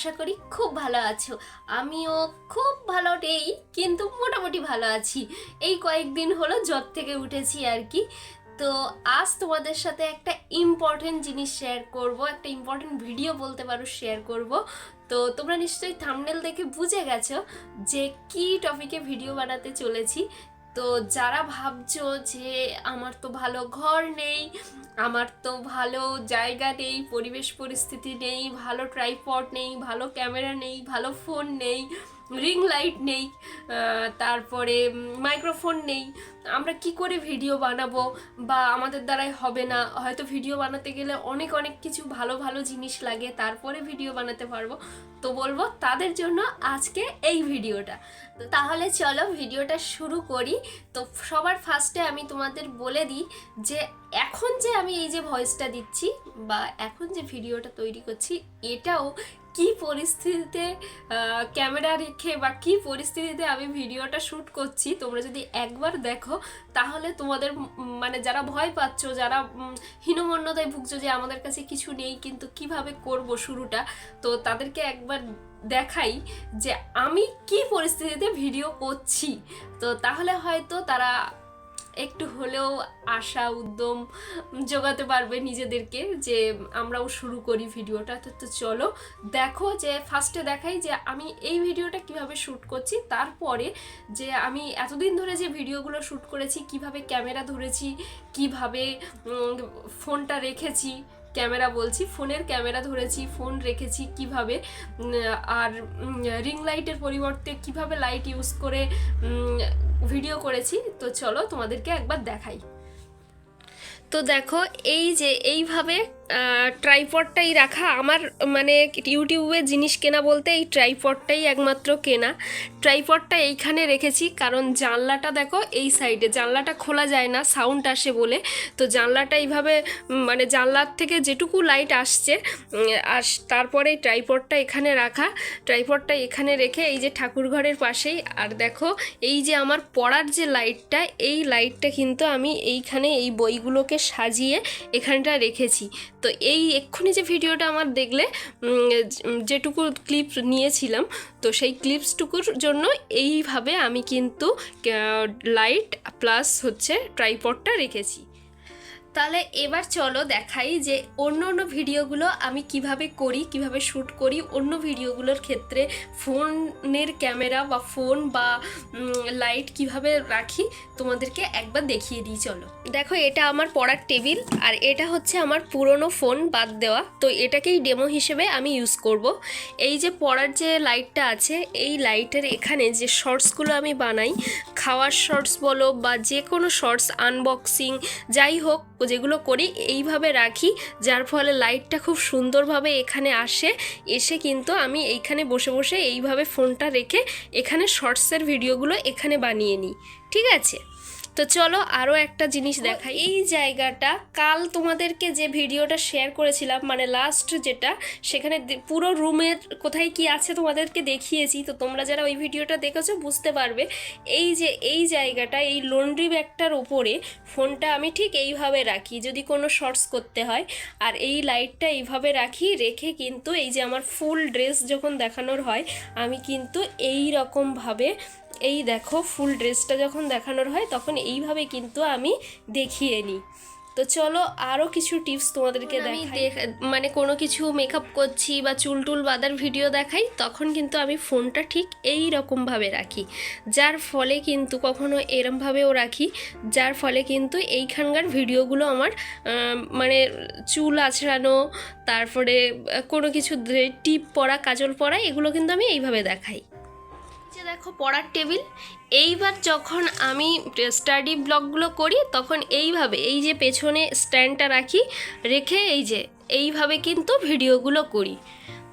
আশা করি খুব ভালো আছো। আমিও খুব ভালো নেই, কিন্তু মোটামুটি ভালো আছি। এই কয়েকদিন হলো জ্বর থেকে উঠেছি আর কি। তো আজ তোমাদের সাথে একটা ইম্পর্টেন্ট জিনিস শেয়ার করব, একটা ইম্পর্টেন্ট ভিডিও বলতে পারো শেয়ার করব। তো তোমরা নিশ্চয়ই থাম্বনেল দেখে বুঝে গেছো যে কি টপিকে ভিডিও বানাতে চলেছি। তো যারা ভাবছো যে আমার তো ভালো ঘর নেই, আমার তো ভালো জায়গা নেই, পরিবেশ পরিস্থিতি নেই, ভালো ট্রাইপড নেই, ভালো ক্যামেরা নেই, ভালো ফোন নেই, রিং লাইট নেই, তারপরে মাইক্রোফোন নেই, আমরা কি করে ভিডিও বানাবো, বা আমাদের দ্বারাই হবে না, হয়তো ভিডিও বানাতে গেলে অনেক অনেক কিছু ভালো ভালো জিনিস লাগে, তারপরে ভিডিও বানাতে পারবো। তো বলবো তাদের জন্য আজকে এই ভিডিওটা। তো তাহলে চলো ভিডিওটা শুরু করি। তো সবার ফার্স্টে আমি তোমাদের বলে দিই যে এখন যে আমি এই যে ভয়েসটা দিচ্ছি বা এখন যে ভিডিওটা তৈরি করছি, এটাও কি পরিস্থিতিতে ক্যামেরা রেখে বা কি পরিস্থিতিতে আমি ভিডিওটা শ্যুট করছি, তোমরা যদি একবার দেখো তাহলে তোমাদের মানে যারা ভয় পাচ্ছ, যারা হীনমন্যতায় ভুগছো যে আমাদের কাছে কিছু নেই কিন্তু কিভাবে করব শুরুটা, তো তাদেরকে একবার দেখাই যে আমি কি পরিস্থিতিতে ভিডিও করছি। তো তাহলে হয়তো তারা একটু হলেও আশা উদ্যম জোগাতে পারবে নিজেদেরকে যে আমরাও শুরু করি ভিডিওটা। তো চলো দেখো, যে ফার্স্টে দেখাই যে আমি এই ভিডিওটা কিভাবে শ্যুট করছি, তারপরে যে আমি এতদিন ধরে যে ভিডিওগুলো শ্যুট করেছি, কিভাবে ক্যামেরা ধরেছি, কিভাবে ফোনটা রেখেছি, ক্যামেরা বলছি ফোনের ক্যামেরা ধরেছি, ফোন রেখেছি কিভাবে, আর রিং লাইটের পরিবর্তে কিভাবে লাইট ইউজ করে ভিডিও করেছি। তো চলো তোমাদেরকে একবার দেখাই। তো দেখো এই যে এইভাবে ট্রাইপডটাই রাখা আমার, মানে ইউটিউবে জিনিস কেনা বলতে এই ট্রাইপডটাই একমাত্র কেনা। ট্রাইপডটা এইখানে রেখেছি কারণ জানলাটা দেখো এই সাইডে, জানলাটা খোলা যায় না, সাউন্ড আসে বলে। তো জানলাটা এইভাবে মানে জানলার থেকে যেটুকু লাইট আসছে আর তারপরে ট্রাইপডটা এখানে রাখা, ট্রাইপডটা এখানে রেখে এই যে ঠাকুর ঘরের পাশেই। আর দেখো এই যে আমার পড়ার যে লাইটটা, এই লাইটটা কিন্তু আমি এইখানে এই বইগুলোকে সাজিয়ে এখানটা রেখেছি। তো এই এক্ষুনি যে ভিডিওটা আমার দেখলে, যেটুকু ক্লিপ নিয়েছিলাম, তো সেই ক্লিপসটুকুর জন্য এইভাবে আমি কিন্তু লাইট প্লাস হচ্ছে ট্রাইপডটা রেখেছি। তাহলে এবার চলো দেখাই যে অন্য অন্য ভিডিওগুলো আমি কিভাবে করি, কিভাবে শ্যুট করি। অন্য ভিডিওগুলোর ক্ষেত্রে ফোনের ক্যামেরা বা ফোন বা লাইট কিভাবে রাখি তোমাদেরকে একবার দেখিয়ে দিই। চলো দেখো, এটা আমার পড়ার টেবিল আর এটা হচ্ছে আমার পুরনো ফোন বাদ দেওয়া। তো এটাকেই ডেমো হিসেবে আমি ইউজ করব। এই যে পড়ার যে লাইটটা আছে, এই লাইটের এখানে যে শর্টসগুলো আমি বানাই, খাওয়ার শর্টস বলো বা যে কোনো শর্টস, আনবক্সিং যাই হোক, যেগুলো করি এইভাবে রাখি, যার ফলে লাইটটা খুব সুন্দরভাবে এখানে আসে। এসে কিন্তু আমি এইখানে বসে বসে এইভাবে ফোনটা রেখে এখানে শর্টসের ভিডিওগুলো এখানে বানিয়ে নিই। ঠিক আছে, তো চলো আরও একটা জিনিস দেখাই। এই জায়গাটা কাল তোমাদেরকে যে ভিডিওটা শেয়ার করেছিলাম, মানে লাস্ট যেটা, সেখানে পুরো রুমের কোথায় কি আছে তোমাদেরকে দেখিয়েছি। তো তোমরা যারা ওই ভিডিওটা দেখেছো বুঝতে পারবে। এই যে এই জায়গাটা, এই লন্ড্রি ব্যাগটার ওপরে ফোনটা আমি ঠিক এইভাবে রাখি যদি কোনো শর্টস করতে হয়, আর এই লাইটটা এইভাবে রাখি। রেখে কিন্তু এই যে আমার ফুল ড্রেস যখন দেখানোর হয়, আমি কিন্তু এই রকমভাবে, এই দেখো ফুল ড্রেসটা যখন দেখানোর হয় তখন এইভাবে কিন্তু আমি দেখিয়ে নিই। তো চলো আরও কিছু টিপস তোমাদেরকে দেখাই। মানে কোনো কিছু মেকআপ করছি বা চুল টুল বাঁধার ভিডিও দেখাই, তখন কিন্তু আমি ফোনটা ঠিক এই রকমভাবে রাখি, যার ফলে কিন্তু কখনো এরমভাবেও রাখি, যার ফলে কিন্তু এইখানকার ভিডিওগুলো আমার মানে চুল আঁচড়ানো, তারপরে কোনো কিছু টিপ পরা, কাজল পরা, এগুলো কিন্তু আমি এইভাবে দেখাই। দেখো পড়ার টেবিল। এইবার যখন আমি স্টাডি ব্লগগুলো করি তখন এইভাবে এই যে পেছনে স্ট্যান্ডটা রাখি, রেখে এই যে এইভাবে কিন্তু ভিডিওগুলো করি।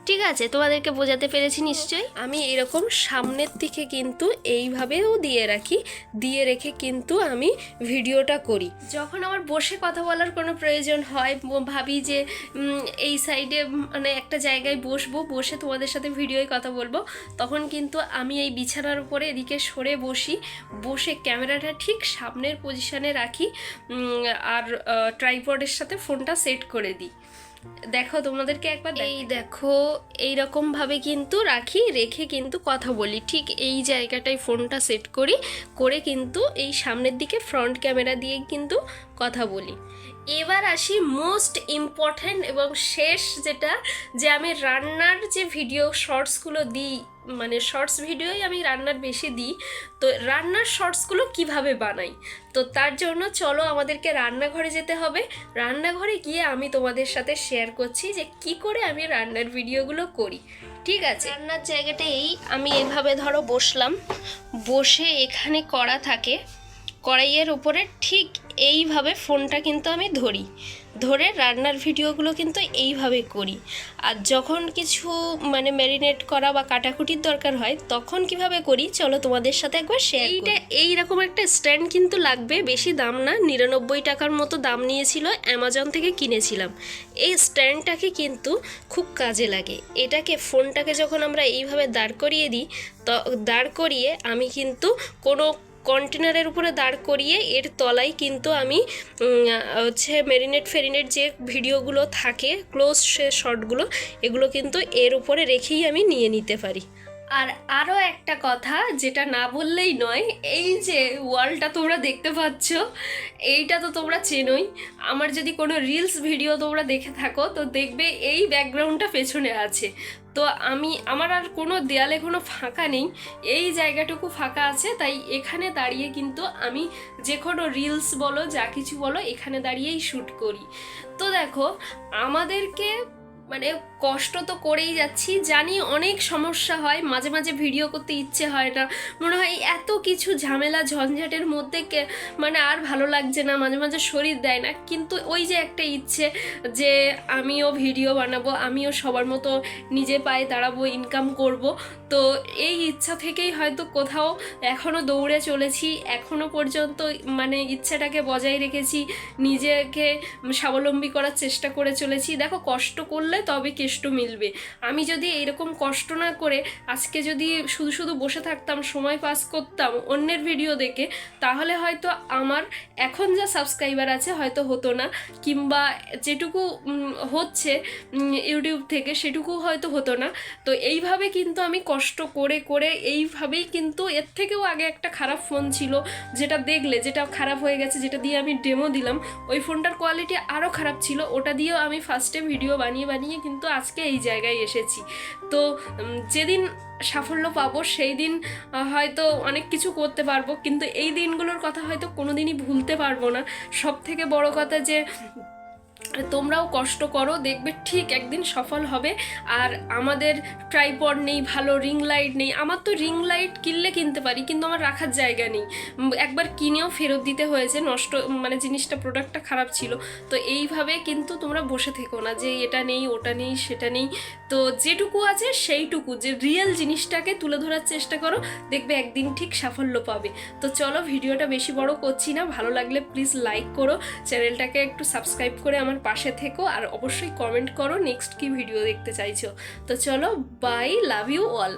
ঠিক আছে, তোমাদেরকে বোঝাতে পেরেছি নিশ্চয়ই। আমি এরকম সামনের দিকে কিন্তু এইভাবেও দিয়ে রাখি, দিয়ে রেখে কিন্তু আমি ভিডিওটা করি। যখন আমার বসে কথা বলার কোনো প্রয়োজন হয়, ভাবি যে এই সাইডে মানে একটা জায়গায় বসবো, বসে তোমাদের সাথে ভিডিওয় কথা বলবো, তখন কিন্তু আমি এই বিছানার উপরে এদিকে সরে বসি, বসে ক্যামেরাটা ঠিক সামনের পজিশানে রাখি আর ট্রাইপডের সাথে ফোনটা সেট করে দিই। দেখো তোমাদেরকে একবার, এই দেখো এইরকম ভাবে কিন্তু রাখি, রেখে কিন্তু কথা বলি। ঠিক এই জায়গাটায় ফোনটা সেট করি, করে কিন্তু এই সামনের দিকে ফ্রন্ট ক্যামেরা দিয়ে কিন্তু কথা বলি। এবার আসি মোস্ট ইম্পর্ট্যান্ট এবং শেষ যেটা, যে আমি রান্নার যে ভিডিও শর্টসগুলো দিই, মানে শর্টস ভিডিওই আমি রান্নার বেশি দিই, তো রান্নার শর্টসগুলো কিভাবে বানাই, তো তার জন্য চলো আমাদেরকে রান্নাঘরে যেতে হবে। রান্নাঘরে গিয়ে আমি তোমাদের সাথে শেয়ার করছি যে কি করে আমি রান্নার ভিডিওগুলো করি। ঠিক আছে, রান্নার জায়গাটা এই, আমি এভাবে ধরো বসলাম, বসে এখানে কড়া থাকে, কড়াইয়ের উপরে ঠিক এইভাবে ফোনটা কিন্তু আমি ধরি, ধরে রান্নার ভিডিওগুলো কিন্তু এইভাবে করি। আর যখন কিছু মানে ম্যারিনেট করা বা কাটাকুটির দরকার হয় তখন কিভাবে করি চলো তোমাদের সাথে একবার শেয়ার করি। এইটা এইরকম একটা স্ট্যান্ড কিন্তু লাগবে, বেশি দাম না, 99 টাকার মতো দাম নিয়েছিল, অ্যামাজন থেকে কিনেছিলাম। এই স্ট্যান্ডটাকে কিন্তু খুব কাজে লাগে। এটাকে ফোনটাকে যখন আমরা এইভাবে দাঁড় করিয়ে দিই, তো দাঁড় করিয়ে আমি কিন্তু কোনো কন্টেনারের উপরে দাঁড় করিয়ে এর তলায় কিন্তু আমি হচ্ছে ম্যারিনেট যে ভিডিওগুলো থাকে ক্লোজ শটগুলো, এগুলো কিন্তু এর উপরে রেখেই আমি নিয়ে নিতে পারি। আর আরও একটা কথা যেটা না বললেই নয়, এই যে ওয়ালটা তোমরা দেখতে পাচ্ছ, এইটা তো তোমরা চেনোই। আমার যদি কোনো রিলস ভিডিও তোমরা দেখে থাকো তো দেখবে এই ব্যাকগ্রাউন্ডটা পেছনে আছে। তো আমার আর কোনো দেয়ালে কোনো ফাঁকা নেই, এই জায়গাটুকু ফাঁকা আছে, তাই এখানে দাঁড়িয়ে কিন্তু আমি যে কোনো রিলস বলো যা কিছু বলো এখানে দাঁড়িয়েই শ্যুট করি। তো দেখো আমাদেরকে মানে কষ্ট তো করেই যাচ্ছি, জানি অনেক সমস্যা হয়, মাঝে মাঝে ভিডিও করতে ইচ্ছে হয় না, মনে হয় এত কিছু ঝামেলা ঝঞ্ঝাটের মধ্যে মানে আর ভালো লাগছে না, মাঝে মাঝে শরীর দেয় না, কিন্তু ওই যে একটা ইচ্ছে যে আমিও ভিডিও বানাবো, আমিও সবার মতো নিজে পায়ে দাঁড়াবো, ইনকাম করব। তো এই ইচ্ছা থেকেই হয়তো কোথাও এখনও দৌড়ে চলেছি, এখনও পর্যন্ত মানে ইচ্ছাটাকে বজায় রেখেছি, নিজেকে স্বাবলম্বী করার চেষ্টা করে চলেছি। দেখো কষ্ট করলে তবে কেষ্ট মিলবে। আমি যদি এইরকম কষ্ট না করে আজকে যদি শুধু শুধু বসে থাকতাম, সময় পাস করতাম অন্যের ভিডিও দেখে, তাহলে হয়তো আমার এখন যা সাবস্ক্রাইবার আছে হয়তো হতো না, কিংবা যেটুকু হচ্ছে ইউটিউব থেকে সেটুকু হয়তো হতো না। তো এইভাবে কিন্তু আমি কষ্ট করে করে এইভাবেই কিন্তু, এর থেকেও আগে একটা খারাপ ফোন ছিল যেটা দেখলে, যেটা খারাপ হয়ে গেছে, যেটা দিয়ে আমি ডেমো দিলাম, ওই ফোনটার কোয়ালিটি আরও খারাপ ছিল, ওটা দিয়েও আমি ফার্স্টে ভিডিও বানিয়ে বানিয়ে কিন্তু আজকে এই জায়গায় এসেছি। তো যেদিন সাফল্য পাবো সেই দিন হয়তো অনেক কিছু করতে পারবো, কিন্তু এই দিনগুলোর কথা হয়তো কোনোদিনই ভুলতে পারবো না। সব থেকে বড় কথা যে তোমরাও কষ্ট করো, দেখবে ঠিক একদিন সফল হবে। আর আমাদের ট্রাইপড নেই, ভালো রিং লাইট নেই, আমার তো রিং লাইট কিনলে কিনতে পারি কিন্তু আমার রাখার জায়গা নেই, একবার কিনেও ফেরত দিতে হয়েছে, নষ্ট মানে জিনিসটা প্রোডাক্টটা খারাপ ছিল। তো এইভাবে কিন্তু তোমরা বসে থেকো না যে এটা নেই ওটা নেই সেটা নেই, তো যেটুকু আছে সেইটুকু, যে রিয়েল জিনিসটাকে তুলে ধরার চেষ্টা করো, দেখবে একদিন ঠিক সাফল্য পাবে। তো চলো ভিডিওটা বেশি বড় করছি না, ভালো লাগলে প্লিজ লাইক করো, চ্যানেলটাকে একটু সাবস্ক্রাইব করে আমার পাশে থেকো, আর অবশ্যই কমেন্ট করো নেক্সট কি ভিডিও দেখতে চাইছো। তো চলো, বাই, লাভ ইউ অল।